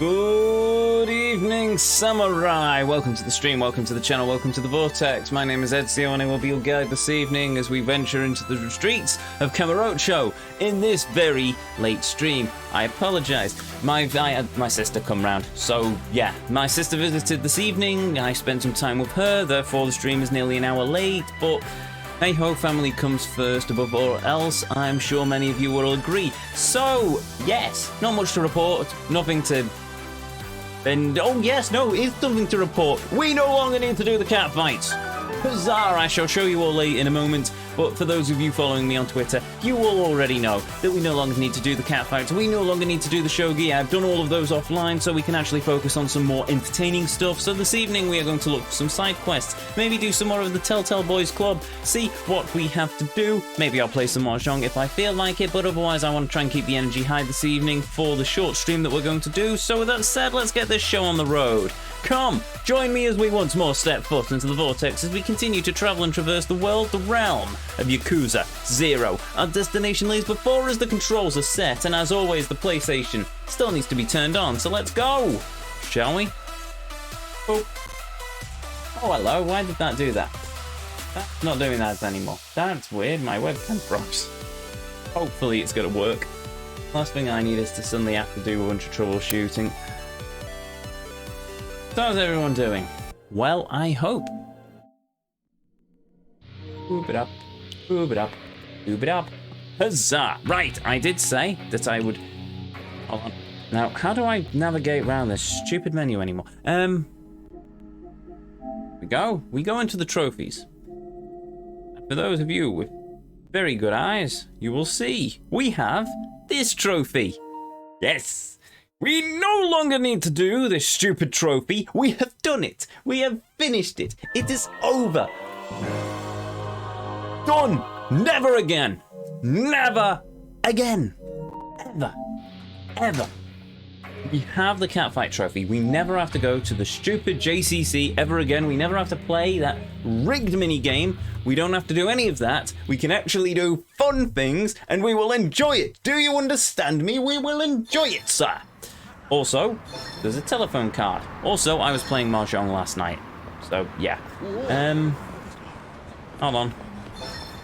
Good evening, Samurai! Welcome to the stream, welcome to the channel, welcome to the Vortex. My name is Ezio and I will be your guide this evening as we venture into the streets of Kamurocho in this very late stream. I apologise. I had my sister come round, so yeah, my sister visited this evening, I spent some time with her, therefore the stream is nearly an hour late, but hey ho, family comes first above all else, I'm sure many of you will agree. So, yes, not much to report, nothing to... And, oh yes, no, it's something to report. We no longer need to do the cat fights. Huzzah, I shall show you all in a moment, but for those of you following me on Twitter, you will already know that we no longer need to do the cat fights, we no longer need to do the shogi. I've done all of those offline so we can actually focus on some more entertaining stuff. So this evening we are going to look for some side quests, maybe do some more of the Telltale Boys Club, see what we have to do. Maybe I'll play some Mahjong if I feel like it, but otherwise I want to try and keep the energy high this evening for the short stream that we're going to do. So with that said, let's get this show on the road. Come, join me as we once more step foot into the Vortex as we continue to travel and traverse the world, the realm of Yakuza 0. Our destination lays before us, the controls are set, and as always, the PlayStation still needs to be turned on, so let's go! Shall we? Oh, hello, why did that do that? That's not doing that anymore. That's weird, my webcam froze. Hopefully it's gonna work. Last thing I need is to suddenly have to do a bunch of troubleshooting. So how's everyone doing? Well, I hope. Boop it up, boop it up, boop it up. Huzzah! Right, I did say that I would... Hold on. Now, how do I navigate around this stupid menu anymore? We go into the trophies. For those of you with very good eyes, you will see we have this trophy. Yes! We no longer need to do this stupid trophy. We have done it. We have finished it. It is over. Done. Never again. Never again. Ever. Ever. We have the catfight trophy. We never have to go to the stupid JCC ever again. We never have to play that rigged mini game. We don't have to do any of that. We can actually do fun things and we will enjoy it. Do you understand me? We will enjoy it, sir. Also, there's a telephone card. Also, I was playing Mahjong last night. So, yeah. Hold on.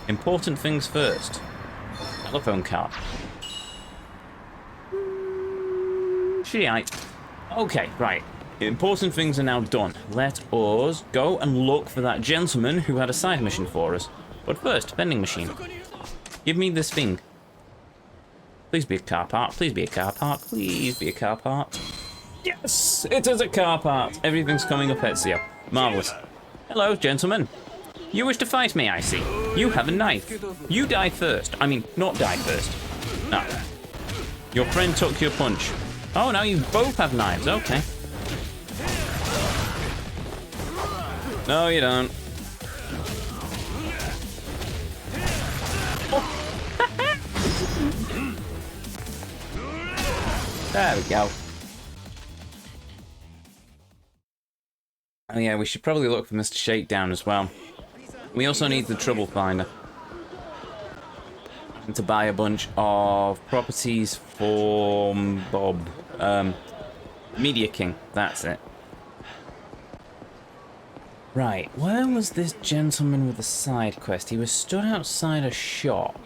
Important things first. Telephone card. Shitty. Okay, right. Important things are now done. Let us go and look for that gentleman who had a side mission for us. But first, vending machine. Give me this thing. Please be a car park. Please be a car park. Please be a car park. Yes! It is a car park. Everything's coming up, Ezio. Marvellous. Hello, gentlemen. You wish to fight me, I see. You have a knife. You die first. I mean, not die first. No. Your friend took your punch. Oh, now you both have knives. Okay. No, you don't. There we go. Oh yeah, we should probably look for Mr. Shakedown as well. We also need the Trouble Finder. And to buy a bunch of properties for Bob. Media King, that's it. Right, where was this gentleman with the side quest? He was stood outside a shop.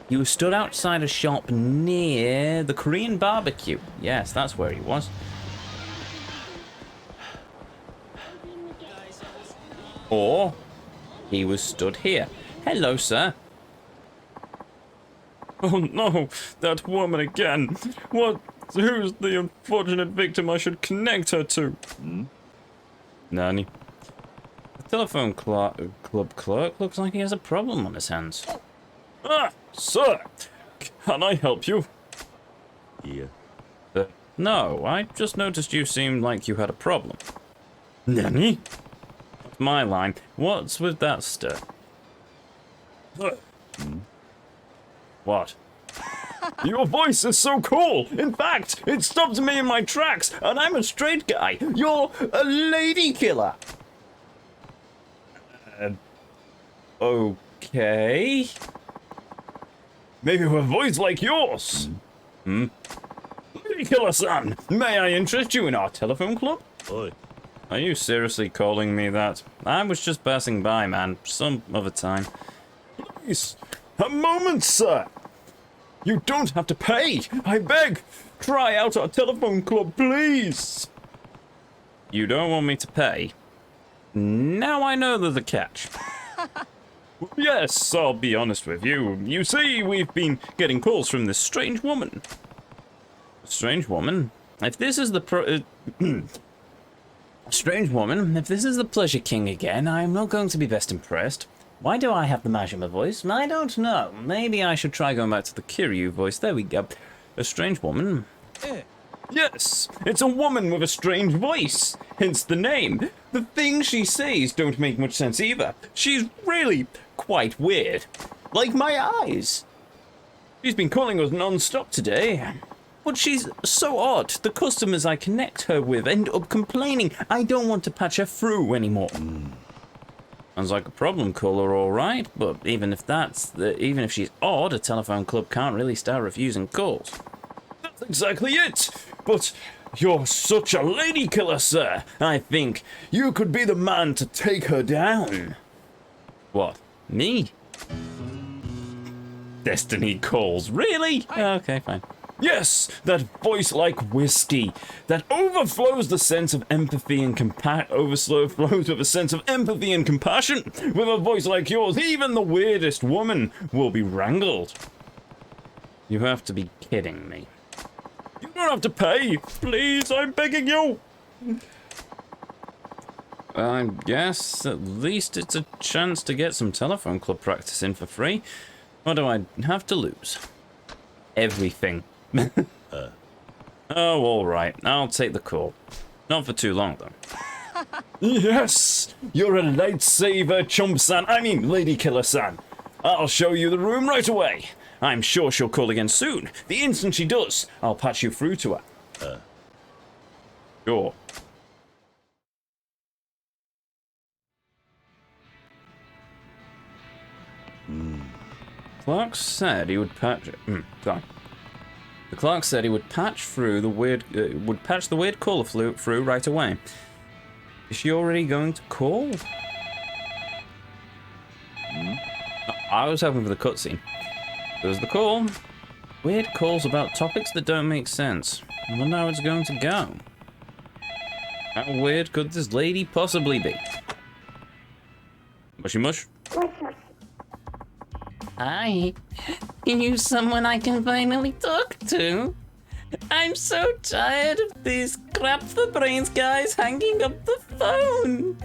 He was stood outside a shop near the Korean barbecue. Yes, that's where he was. Or he was stood here. Hello, sir. Oh no, that woman again. What? Who's the unfortunate victim I should connect her to? Nani? The telephone club clerk looks like he has a problem on his hands. Ah, sir, can I help you? Yeah. No, I just noticed you seemed like you had a problem. Nani? That's my line. What's with that stir? What? Your voice is so cool! In fact, it stopped me in my tracks, and I'm a straight guy. You're a lady killer. Okay. Maybe with a voice like yours. Lady Killer-san, may I interest you in our telephone club? Oi. Are you seriously calling me that? I was just passing by, man. Some other time. Please, a moment, sir. You don't have to pay. I beg. Try out our telephone club, please. You don't want me to pay? Now I know there's a catch. Yes, I'll be honest with you. You see, we've been getting calls from this strange woman. Strange woman? If this is the Strange woman, if this is the Pleasure King again, I'm not going to be best impressed. Why do I have the Majima voice? I don't know. Maybe I should try going back to the Kiryu voice. There we go. A strange woman. Yes, it's a woman with a strange voice, hence the name. The things she says don't make much sense either. She's really quite weird. Like my eyes. She's been calling us non-stop today. But she's so odd. The customers I connect her with end up complaining. I don't want to patch her through anymore. Sounds like a problem caller, all right. But even if she's odd, a telephone club can't really start refusing calls. That's exactly it. But you're such a lady killer, sir. I think you could be the man to take her down. What? Me? Destiny calls, really? Okay, fine. Yes, that voice like whiskey that overflows the sense of empathy and overflows with a sense of empathy and compassion. With a voice like yours, even the weirdest woman will be wrangled. You have to be kidding me. You don't have to pay, please. I'm begging you. I guess at least it's a chance to get some telephone club practice in for free. What do I have to lose? Everything. Oh, all right. I'll take the call. Not for too long, though. Yes, you're a lightsaber, chump-san. I mean, lady killer-san. I'll show you the room right away. I'm sure she'll call again soon. The instant she does, I'll patch you through to her. Sure. Clark said he would patch. Sorry. The clerk said he would patch through the weird, patch the weird caller through right away. Is she already going to call? I was hoping for the cutscene. There's the call. Weird calls about topics that don't make sense. I wonder how it's going to go. How weird could this lady possibly be? Mushy mush? Hi. Are you someone I can finally talk to? I'm so tired of these crap for brains guys hanging up the phone.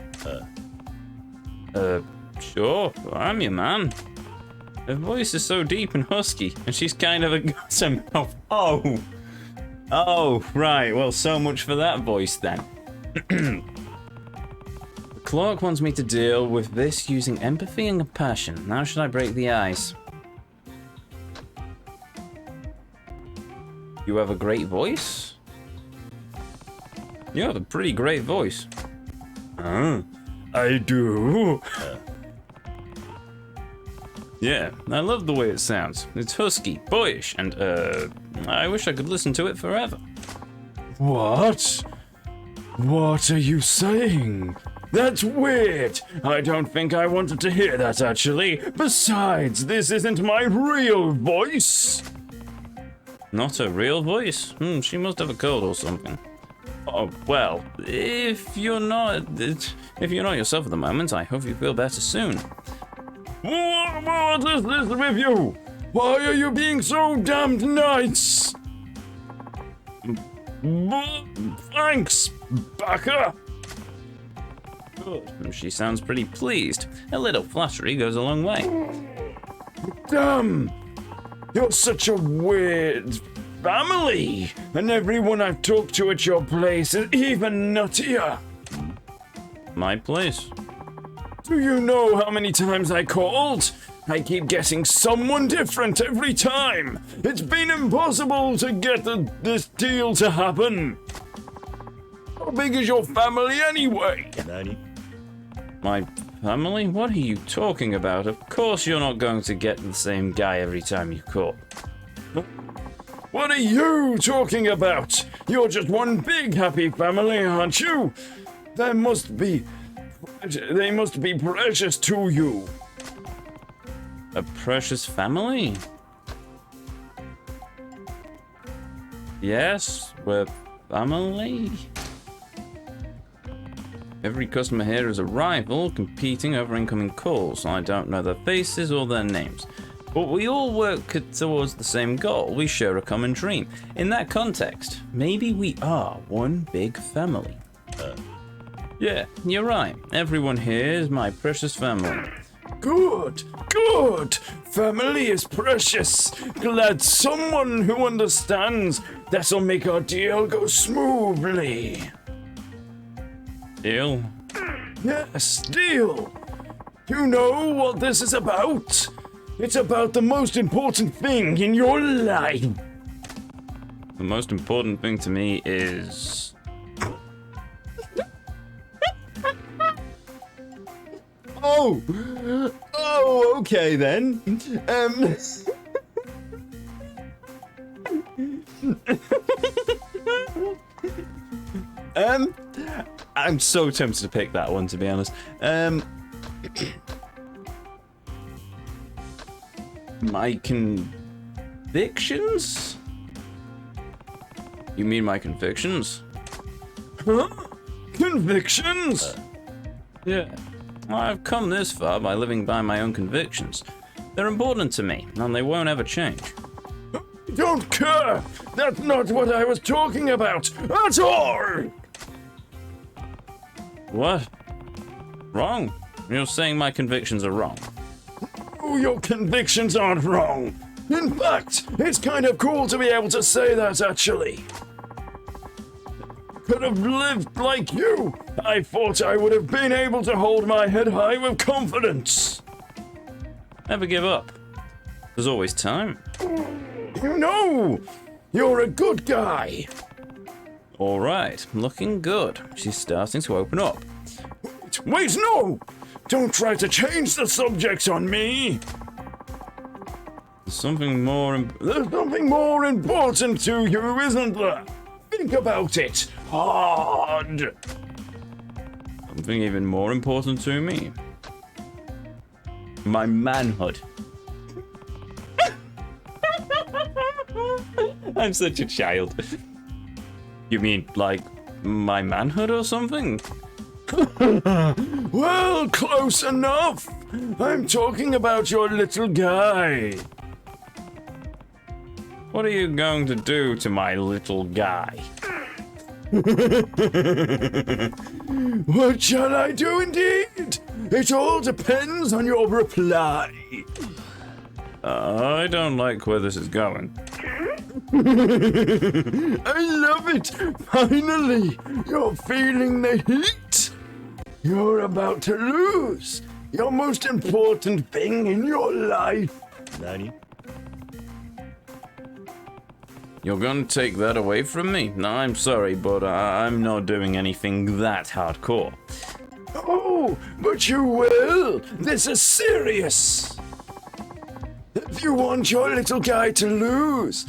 Sure, I'm your man. Her voice is so deep and husky, and she's kind of a gutter mouth. Oh, right, well, so much for that voice then. Clark wants me to deal with this using empathy and compassion. How should I break the ice? You have a great voice? You have a pretty great voice. I do. Yeah, I love the way it sounds. It's husky, boyish, and I wish I could listen to it forever. What? What are you saying? That's weird. I don't think I wanted to hear that, actually. Besides, this isn't my real voice. Not a real voice? She must have a cold or something. Oh, well, if you're not yourself at the moment, I hope you feel better soon. What is this with you? Why are you being so damned nice? Thanks, Baka. Good. She sounds pretty pleased. A little flattery goes a long way. Damn! You're such a weird family, and everyone I've talked to at your place is even nuttier. My place. Do you know how many times I called? I keep getting someone different every time. It's been impossible to get this deal to happen. How big is your family anyway? My family? What are you talking about? Of course you're not going to get the same guy every time you call. What are you talking about? You're just one big happy family, aren't you? They must be precious to you. A precious family? Yes, we're family. Every customer here is a rival, competing over incoming calls. I don't know their faces or their names, but we all work towards the same goal. We share a common dream. In that context, maybe we are one big family. Yeah, you're right. Everyone here is my precious family. Good, good. Family is precious. Glad someone who understands. This'll make our deal go smoothly. Deal? Yes, deal. You know what this is about? It's about the most important thing in your life. The most important thing to me is... Oh, okay then. I'm so tempted to pick that one, to be honest. My convictions? You mean my convictions? Huh? Convictions? Yeah. Well, I've come this far by living by my own convictions. They're important to me, and they won't ever change. Don't care! That's not what I was talking about at all! What? Wrong? You're saying my convictions are wrong. Oh, your convictions aren't wrong. In fact, it's kind of cool to be able to say that, actually. Could have lived like you. I thought I would have been able to hold my head high with confidence. Never give up. There's always time. You know, you're a good guy. All right, looking good. She's starting to open up. Wait, no! Don't try to change the subject on me. There's something more There's something more important to you, isn't there? Think about it hard. something even more important to me. My manhood. I'm such a child. You mean, like, my manhood or something? Well, close enough. I'm talking about your little guy. What are you going to do to my little guy? What shall I do indeed? It all depends on your reply. I don't like where this is going. I love it! Finally! You're feeling the heat! You're about to lose your most important thing in your life. Daddy? You're gonna take that away from me? No, I'm sorry, but I'm not doing anything that hardcore. Oh, but you will! This is serious! If you want your little guy to lose...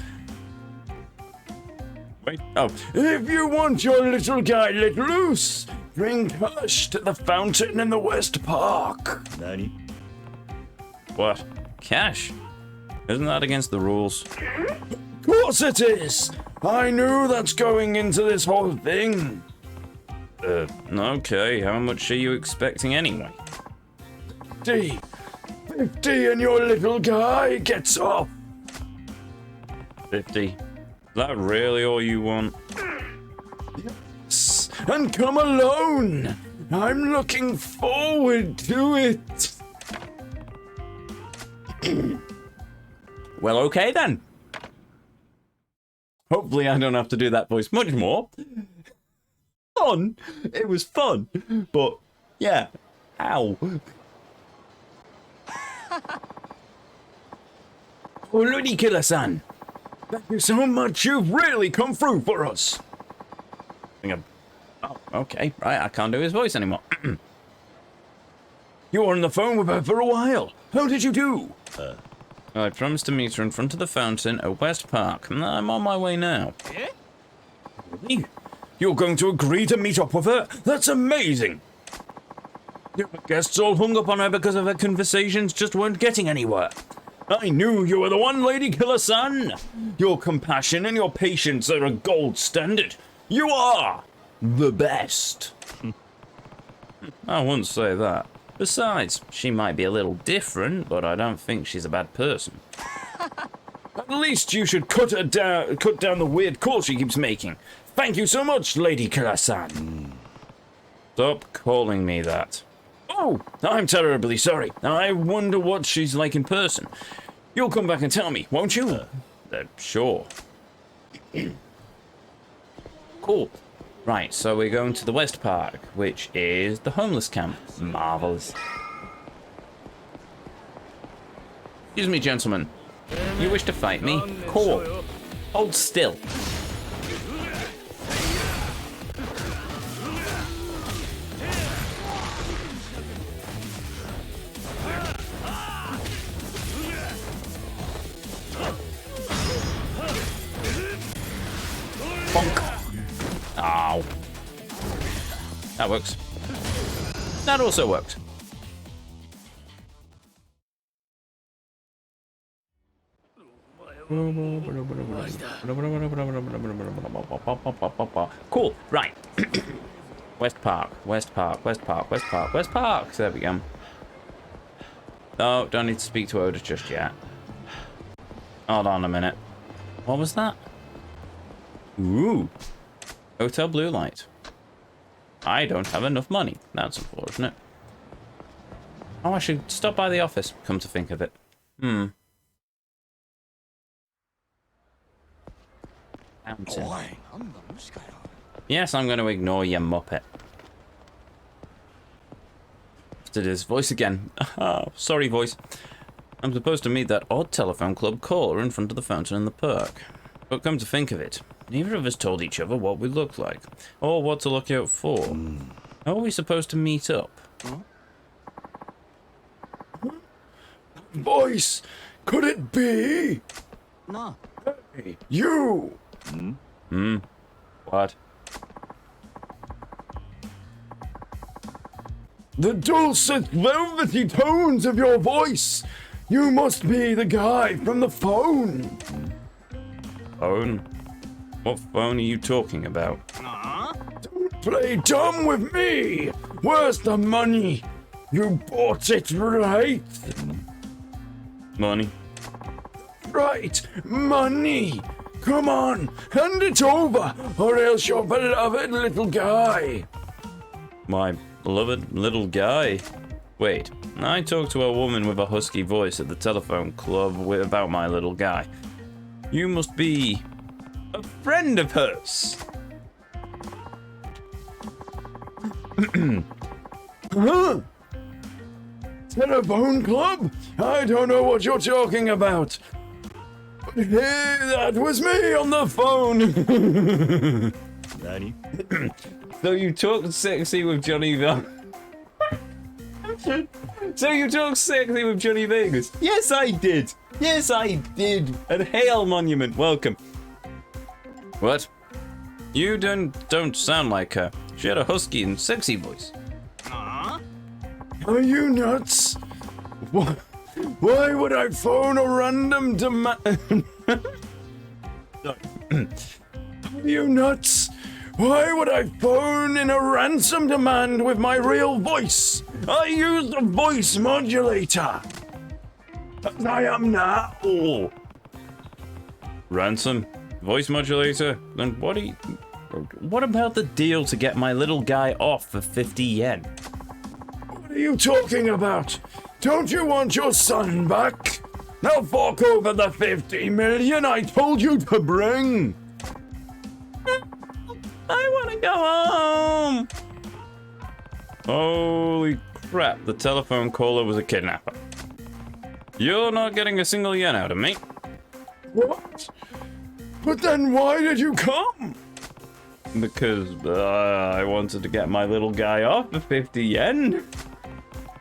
Wait, oh. If you want your little guy let loose, bring cash to the fountain in the West Park. Daddy? What? Cash? Isn't that against the rules? Of course it is! I knew that's going into this whole thing. Okay, how much are you expecting anyway? 50 and your little guy gets off. 50? Is that really all you want? Yes, and come alone. I'm looking forward to it. Well, okay then. Hopefully I don't have to do that voice much more. Fun. It was fun. But, yeah. Ow. Oh, Lady Killer-san. Thank you so much. You've really come through for us. Oh, okay. Right, I can't do his voice anymore. You were on the phone with her for a while. How did you do? I promised to meet her in front of the fountain at West Park. I'm on my way now. Really? You're going to agree to meet up with her? That's amazing! Your guests all hung up on her because of her conversations just weren't getting anywhere. I knew you were the one, Lady Killer-san! Your compassion and your patience are a gold standard. You are the best. I wouldn't say that. Besides, she might be a little different, but I don't think she's a bad person. At least you should cut down the weird calls she keeps making. Thank you so much, Lady Killer-san. Stop calling me that. Oh, I'm terribly sorry. I wonder what she's like in person. You'll come back and tell me, won't you? Sure. Cool. Right, so we're going to the West Park, which is the homeless camp. Marvelous. Excuse me, gentlemen. You wish to fight me? Cool. Hold still. Bonk. Ow. That works. That also worked. Cool, right. West Park, West Park, West Park, West Park, West Park. There we go. Oh, don't need to speak to Oda just yet. Hold on a minute. What was that? Ooh. Hotel Blue Light. I don't have enough money. That's unfortunate. Oh, I should stop by the office, come to think of it. Fountain. Yes, I'm going to ignore your muppet. It is voice again. Sorry, voice. I'm supposed to meet that odd telephone club caller in front of the fountain in the park. But come to think of it, neither of us told each other what we looked like, or what to look out for. How are we supposed to meet up? Voice, could it be? No. Hey, you! What? The dulcet, velvety tones of your voice! You must be the guy from the phone! Phone? What phone are you talking about? Don't play dumb with me! Where's the money? You bought it, right? Money? Right, money! Come on, hand it over, or else your beloved little guy! My beloved little guy? Wait, I talked to a woman with a husky voice at the telephone club about my little guy. You must be a friend of hers. Huh? Telephone club? I don't know what you're talking about. But hey, that was me on the phone. Nani? So you talked sexy with Johnny So you talked sexy with Johnny Vegas? Yes, I did. Yes, I did. And hail, Monument, welcome. What? You don't sound like her. She had a husky and sexy voice. Are you nuts? Why would I phone a random demand? Are you nuts? Why would I phone in a ransom demand with my real voice? I use the voice modulator. As I am now. Ransom? Voice modulator? Then what about the deal to get my little guy off for 50 yen? What are you talking about? Don't you want your son back? Now fork over the 50 million I told you to bring. I want to go home! Holy crap, the telephone caller was a kidnapper. You're not getting a single yen out of me. What? But then why did you come? Because I wanted to get my little guy off for 50 yen.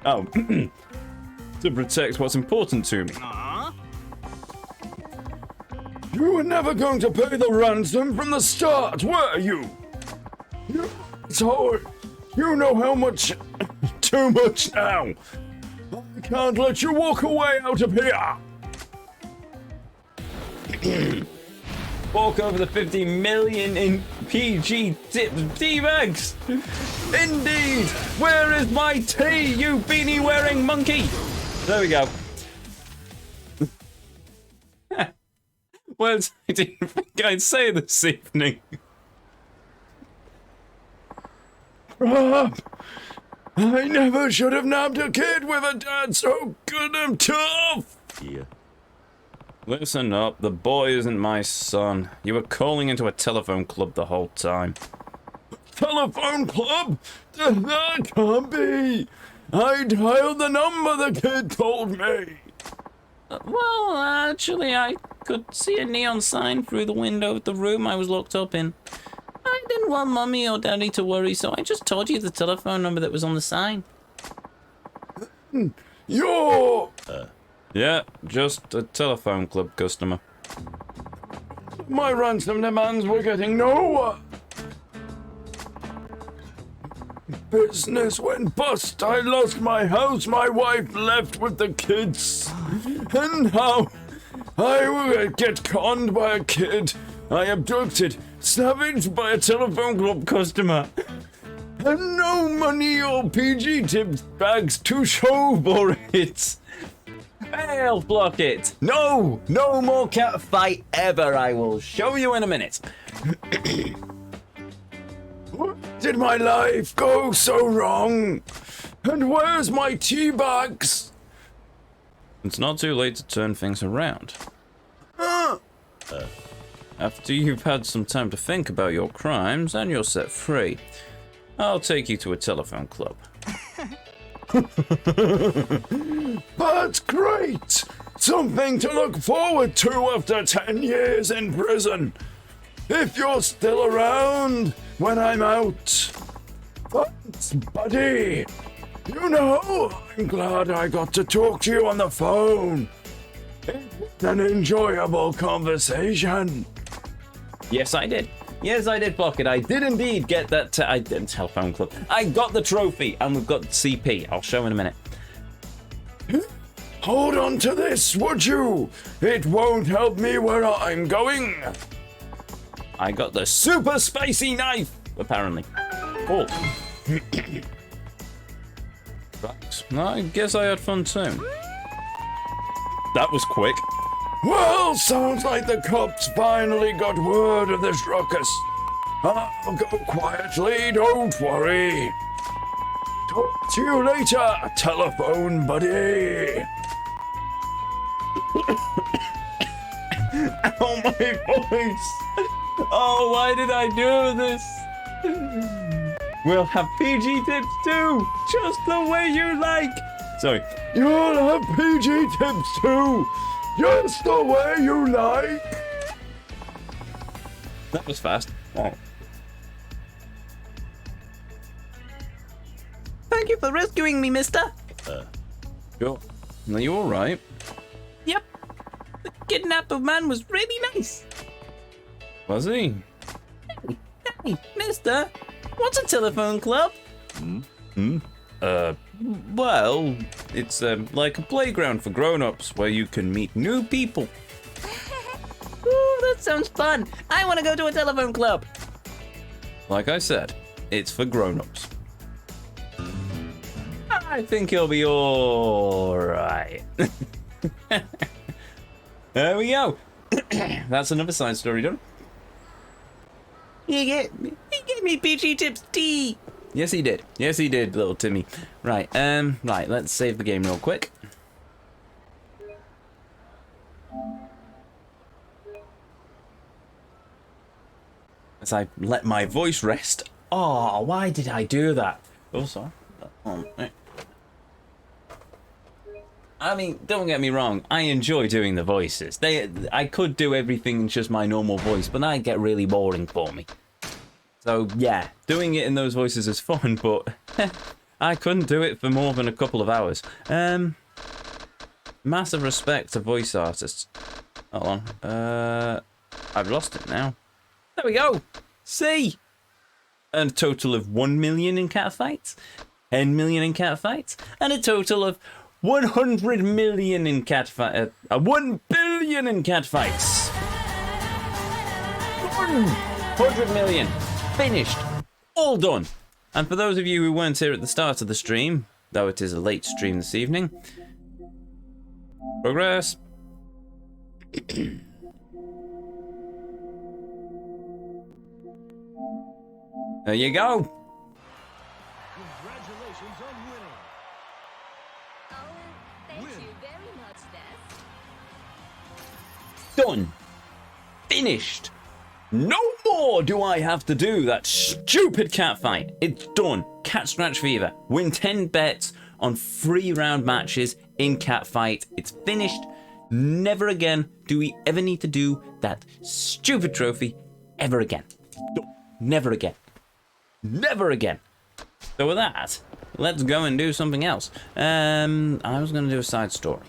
Oh, to protect what's important to me. You were never going to pay the ransom from the start, were you? You asshole. You know how much... Too much now. I can't let you walk away out of here. Walk over the 50 million in PG tea bags. Indeed. Where is my tea, you beanie wearing monkey? There we go. Words I didn't think I'd say this evening. Crap! I never should have nabbed a kid with a dad so good and tough! Yeah. Listen up, the boy isn't my son. You were calling into a telephone club the whole time. Telephone club? That can't be! I dialed the number the kid told me! Well, actually, I could see a neon sign through the window of the room I was locked up in. I didn't want Mummy or Daddy to worry, so I just told you the telephone number that was on the sign. You're... Yeah, just a telephone club customer. My ransom demands were getting nowhere. Business went bust. I lost my house. My wife left with the kids. And now I will get conned by a kid I abducted, savaged by a telephone club customer. And no money or PG tips bags to show for it. I'll block it. No more cat fight ever. I will show you in a minute. Did my life go so wrong? And where's my tea bags? It's not too late to turn things around. After you've had some time to think about your crimes and you're set free, I'll take you to a telephone club. That's great! Something to look forward to after 10 years in prison. If you're still around when I'm out. Thanks, buddy. You know, I'm glad I got to talk to you on the phone. It was an enjoyable conversation. Yes, I did. Yes, I did, Pocket. I did indeed get that. I didn't telephone club. I got the trophy, and we've got CP. I'll show in a minute. Hold on to this, would you? It won't help me where I'm going. I got the super spicy knife, apparently. Cool. Thanks. I guess I had fun too. That was quick. Well, sounds like the cops finally got word of this ruckus. I'll go quietly, don't worry. Talk to you later, telephone buddy. Oh, my voice! Oh, why did I do this? We'll have PG tips too, just the way you like. Sorry. You'll have PG tips too, just the way you like. That was fast. Oh. Thank you for rescuing me, mister. Sure. Are you alright? Yep. The kidnapper man was really nice. Was he? Hey, mister, what's a telephone club? Well, it's like a playground for grown-ups where you can meet new people. Ooh, that sounds fun. I want to go to a telephone club. Like I said, it's for grown-ups. I think he'll be alright. There we go. That's another side story done. He gave me PG tips tea. Yes, he did. Yes, he did, little Timmy. Right, right, let's save the game real quick. As I let my voice rest. Oh, why did I do that? Oh, sorry. I mean, don't get me wrong, I enjoy doing the voices. I could do everything in just my normal voice, but that'd get really boring for me. So, yeah, doing it in those voices is fun, but I couldn't do it for more than a couple of hours. Massive respect to voice artists. Hold on. I've lost it now. There we go. See? And a total of 1 million in cat fights, 10 million in cat fights, and a total of 100 million in cat fights. 1 billion in cat fights. 100 million. Finished. All done. And for those of you who weren't here at the start of the stream, though it is a late stream this evening, progress. There you go. Congratulations on winning. Oh, thank you very much, Des. Done. Finished. No more do I have to do that stupid cat fight. It's done. Cat Scratch Fever. Win 10 bets on 3-round matches in cat fight. It's finished. Never again do we ever need to do that stupid trophy ever again. Done. Never again. Never again. So with that, let's go and do something else. I was going to do a side story.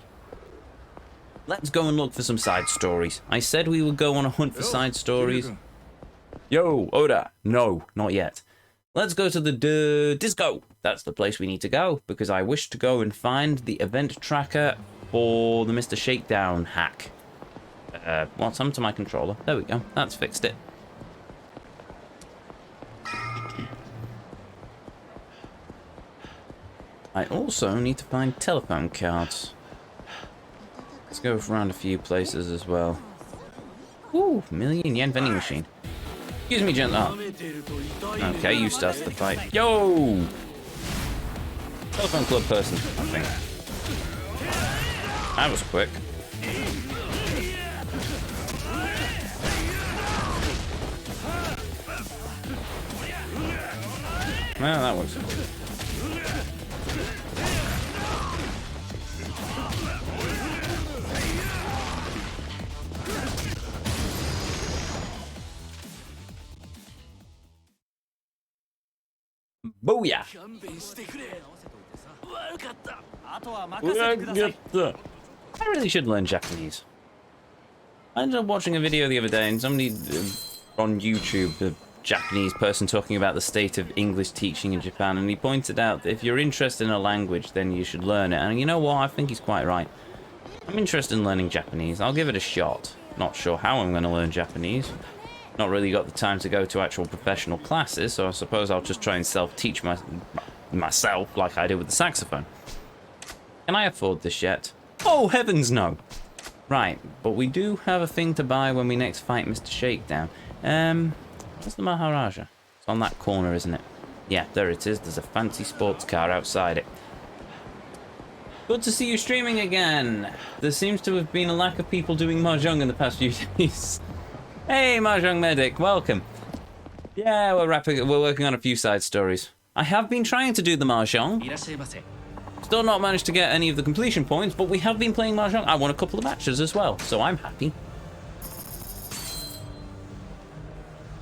Let's go and look for some side stories. I said we would go on a hunt for side stories. Yo, Oda. No, not yet. Let's go to the disco. That's the place we need to go, because I wish to go and find the event tracker for the Mr. Shakedown hack. What's happened to my controller? There we go. That's fixed it. I also need to find telephone cards. Let's go around a few places as well. Ooh, million-yen vending machine. Excuse me, gentlemen. Oh. Okay, you start the fight. Yo! Telephone club person, I think. That was quick. Well, that was... Booyah! I really should learn Japanese. I ended up watching a video the other day, and somebody on YouTube, a Japanese person talking about the state of English teaching in Japan, and he pointed out that if you're interested in a language, then you should learn it. And you know what? I think he's quite right. I'm interested in learning Japanese. I'll give it a shot. Not sure how I'm going to learn Japanese. Not really got the time to go to actual professional classes, so I suppose I'll just try and self-teach myself like I did with the saxophone. Can I afford this yet? Oh, heavens no! Right, but we do have a thing to buy when we next fight Mr. Shakedown. Where's the Maharaja? It's on that corner, isn't it? Yeah, there it is. There's a fancy sports car outside it. Good to see you streaming again. There seems to have been a lack of people doing Mahjong in the past few days. Hey, Mahjong Medic, welcome. Yeah, we're working on a few side stories. I have been trying to do the Mahjong. Still not managed to get any of the completion points, but we have been playing Mahjong. I won a couple of matches as well, so I'm happy.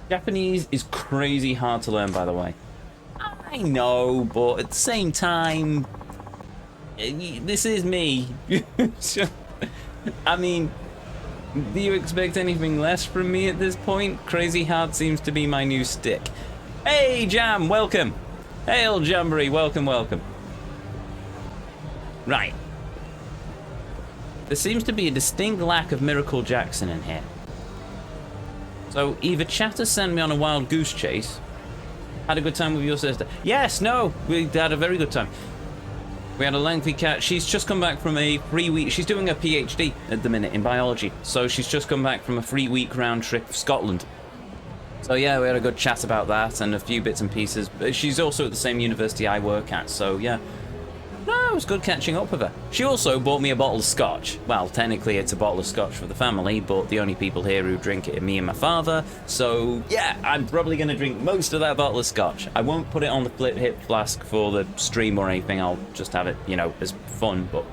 Japanese is crazy hard to learn, by the way. I know, but at the same time, this is me. I mean, do you expect anything less from me at this point? Crazy hard seems to be my new stick. Hey, Jam, welcome. Hail, Jamboree, welcome, welcome. Right. There seems to be a distinct lack of Miracle Jackson in here. So either chat has sent me on a wild goose chase. Had a good time with your sister. Yes, no, we had a very good time. We had a lengthy cat. She's just come back from a 3-week... She's doing a PhD at the minute in biology. So she's just come back from a 3-week round trip to Scotland. So yeah, we had a good chat about that and a few bits and pieces. She's also at the same university I work at, so yeah. No, it was good catching up with her. She also bought me a bottle of scotch. Well, technically it's a bottle of scotch for the family, but the only people here who drink it are me and my father. So yeah, I'm probably going to drink most of that bottle of scotch. I won't put it on the flip hip flask for the stream or anything. I'll just have it, you know, as fun, but...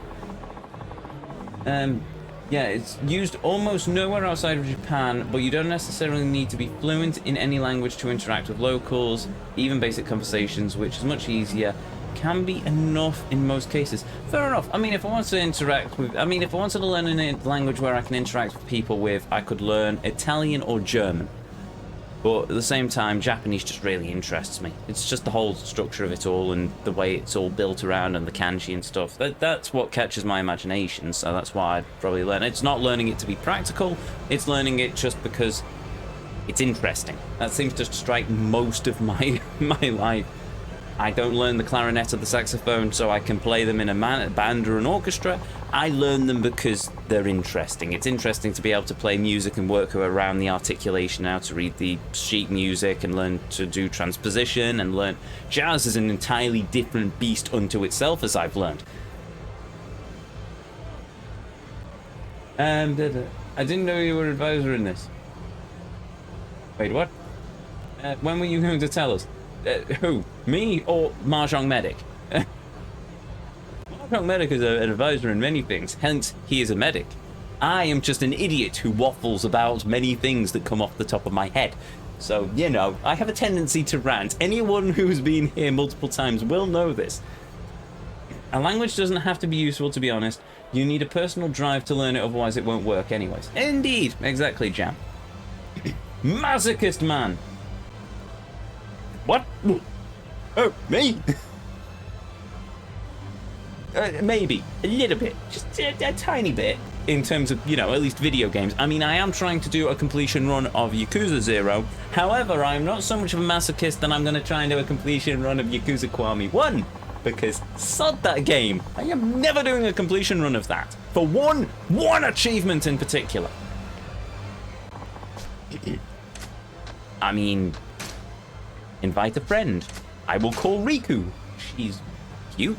yeah, it's used almost nowhere outside of Japan, but you don't necessarily need to be fluent in any language to interact with locals, even basic conversations, which is much easier can be enough in most cases. Fair enough. I mean, if I wanted to interact with, I mean, if I wanted to learn a language where I can interact with people with, I could learn Italian or German. But at the same time, Japanese just really interests me. It's just the whole structure of it all and the way it's all built around and the kanji and stuff. That's what catches my imagination, so that's why I'd probably learn. It's not learning it to be practical, it's learning it just because it's interesting. That seems to strike most of my life. I don't learn the clarinet or the saxophone so I can play them in a band or an orchestra. I learn them because they're interesting. It's interesting to be able to play music and work around the articulation, how to read the sheet music and learn to do transposition and learn. Jazz is an entirely different beast unto itself, as I've learned. And I didn't know you were an advisor in this. Wait, what? When were you going to tell us? Who? Me or Mahjong Medic? Mahjong Medic is an advisor in many things, hence he is a medic. I am just an idiot who waffles about many things that come off the top of my head. So, you know, I have a tendency to rant. Anyone who's been here multiple times will know this. A language doesn't have to be useful, to be honest. You need a personal drive to learn it, otherwise it won't work anyways. Indeed, exactly, Jam. Masochist man. What? Oh, me? Maybe. A little bit. Just a tiny bit. In terms of, you know, at least video games. I mean, I am trying to do a completion run of Yakuza 0. However, I'm not so much of a masochist that I'm going to try and do a completion run of Yakuza Kiwami 1. Because sod that game. I am never doing a completion run of that. For one achievement in particular. I mean... invite a friend. I will call Riku. She's cute.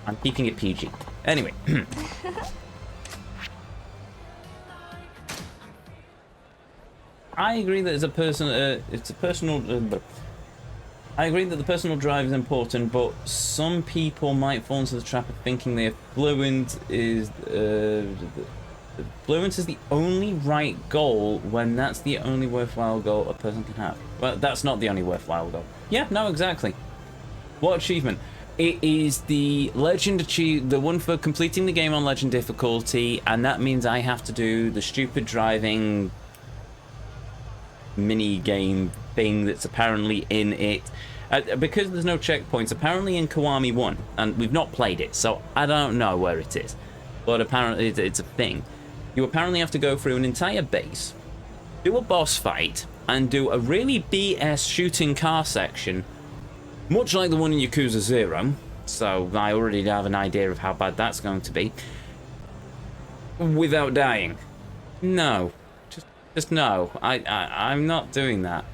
I'm keeping it PG. Anyway. I agree that it's a personal. I agree that the personal drive is important, but some people might fall into the trap of thinking they're fluent is fluent is the only right goal when that's the only worthwhile goal a person can have. Well, that's not the only worthwhile goal. Yeah, no, exactly. What achievement? It is the legend the one for completing the game on legend difficulty, and that means I have to do the stupid driving mini game thing that's apparently in it. Because there's no checkpoints, apparently in Kiwami 1, and we've not played it, so I don't know where it is. But apparently it's a thing. You apparently have to go through an entire base, do a boss fight, and do a really BS shooting car section, much like the one in Yakuza 0, so I already have an idea of how bad that's going to be, without dying. No. Just no. I'm not doing that.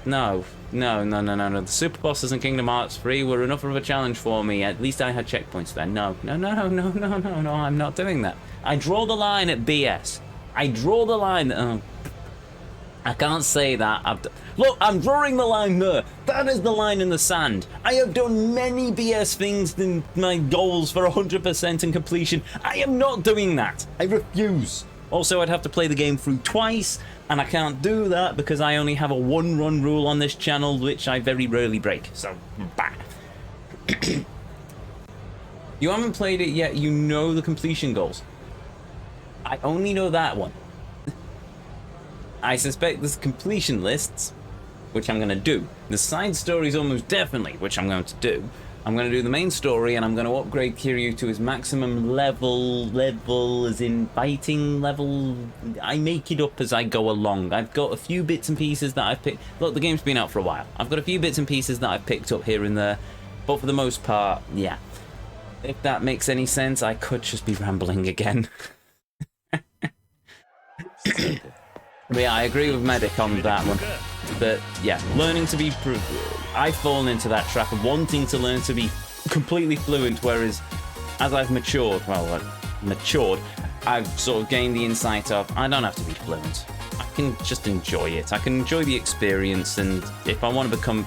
No. The super bosses in Kingdom Hearts 3 were enough of a challenge for me. At least I had checkpoints there. No, I'm not doing that. I draw the line at BS. I draw the line. I can't say that. Look, I'm drawing the line there. That is the line in the sand. I have done many BS things in my goals for 100% and completion. I am not doing that. I refuse. Also, I'd have to play the game through twice, and I can't do that because I only have a one-run rule on this channel, which I very rarely break. So, bah. You haven't played it yet, you know the completion goals. I only know that one. I suspect there's completion lists, which I'm going to do. The side stories almost definitely, which I'm going to do. I'm going to do the main story, and I'm going to upgrade Kiryu to his maximum level as in fighting level. I make it up as I go along. I've got a few bits and pieces that I've picked. Look, the game's been out for a while. I've got a few bits and pieces that I've picked up here and there, but for the most part, yeah. If that makes any sense, I could just be rambling again. But yeah, I agree with Medic on that one. But yeah, learning to be... I've fallen into that trap of wanting to learn to be completely fluent, whereas as I've matured, I've sort of gained the insight of, I don't have to be fluent. I can just enjoy it. I can enjoy the experience, and if I want to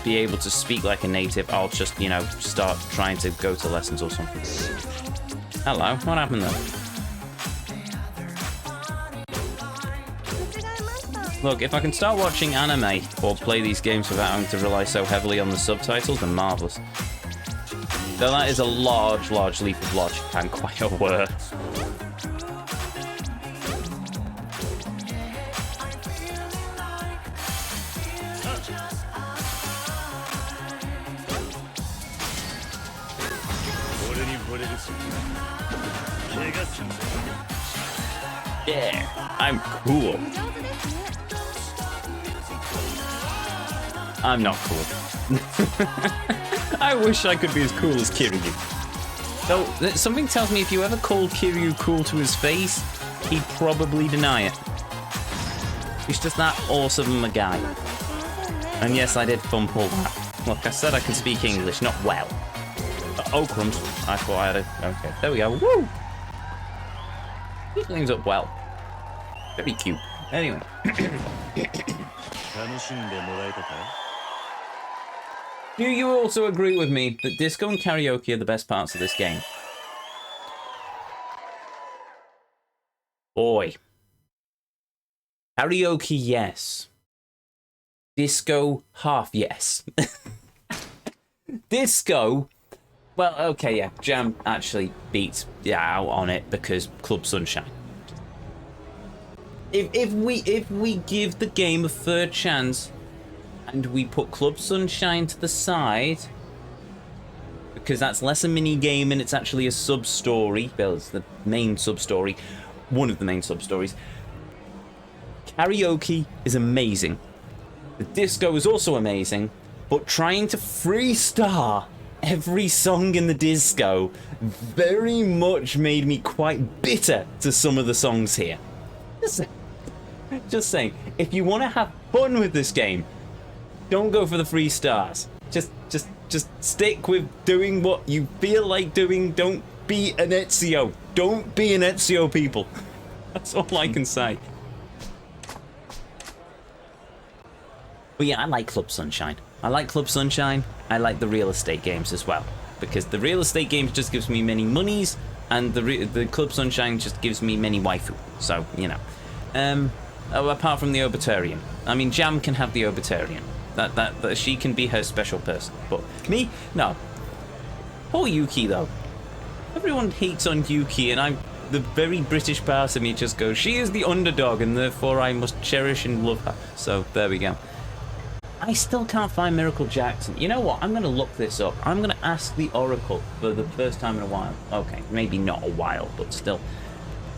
be able to speak like a native, I'll just, you know, start trying to go to lessons or something. Hello, what happened there? Look, if I can start watching anime or play these games without having to rely so heavily on the subtitles, then marvellous. Though that is a large, large leap of logic, I'm quite aware. Yeah, I'm cool. I'm not cool. I wish I could be as cool as Kiryu. Though, something tells me if you ever called Kiryu cool to his face, he'd probably deny it. He's just that awesome a guy. And yes, I did fumble that. Look, I said I could speak English, not well. Oh, crumbs. I thought I had it. Okay, there we go. Woo! He cleans up well. Very cute. Anyway. Do you also agree with me that disco and karaoke are the best parts of this game? Boy. Karaoke, yes. Disco, half yes. Disco, well, okay, yeah. Jam actually beats out on it because Club Sunshine. If we give the game a third chance and we put Club Sunshine to the side, because that's less a mini game and it's actually a sub story. Well, it's the main sub story, one of the main sub stories. Karaoke is amazing. The disco is also amazing, but trying to freestar every song in the disco very much made me quite bitter to some of the songs here. Just saying, if you want to have fun with this game, don't go for the free stars. Just stick with doing what you feel like doing. Don't be an Ezio. Don't be an Ezio, people. That's all I can say. But yeah, I like Club Sunshine. I like Club Sunshine. I like the real estate games as well, because the real estate games just gives me many monies, and the Club Sunshine just gives me many waifu. So you know, apart from the Obitarian, I mean, Jam can have the Obitarian. That she can be her special person. But me, no. Poor Yuki though. Everyone hates on Yuki, and the very British part of me just goes, she is the underdog, and therefore I must cherish and love her. So there we go. I still can't find Miracle Jackson. You know what? I'm going to look this up. I'm going to ask the Oracle for the first time in a while. Okay, maybe not a while, but still.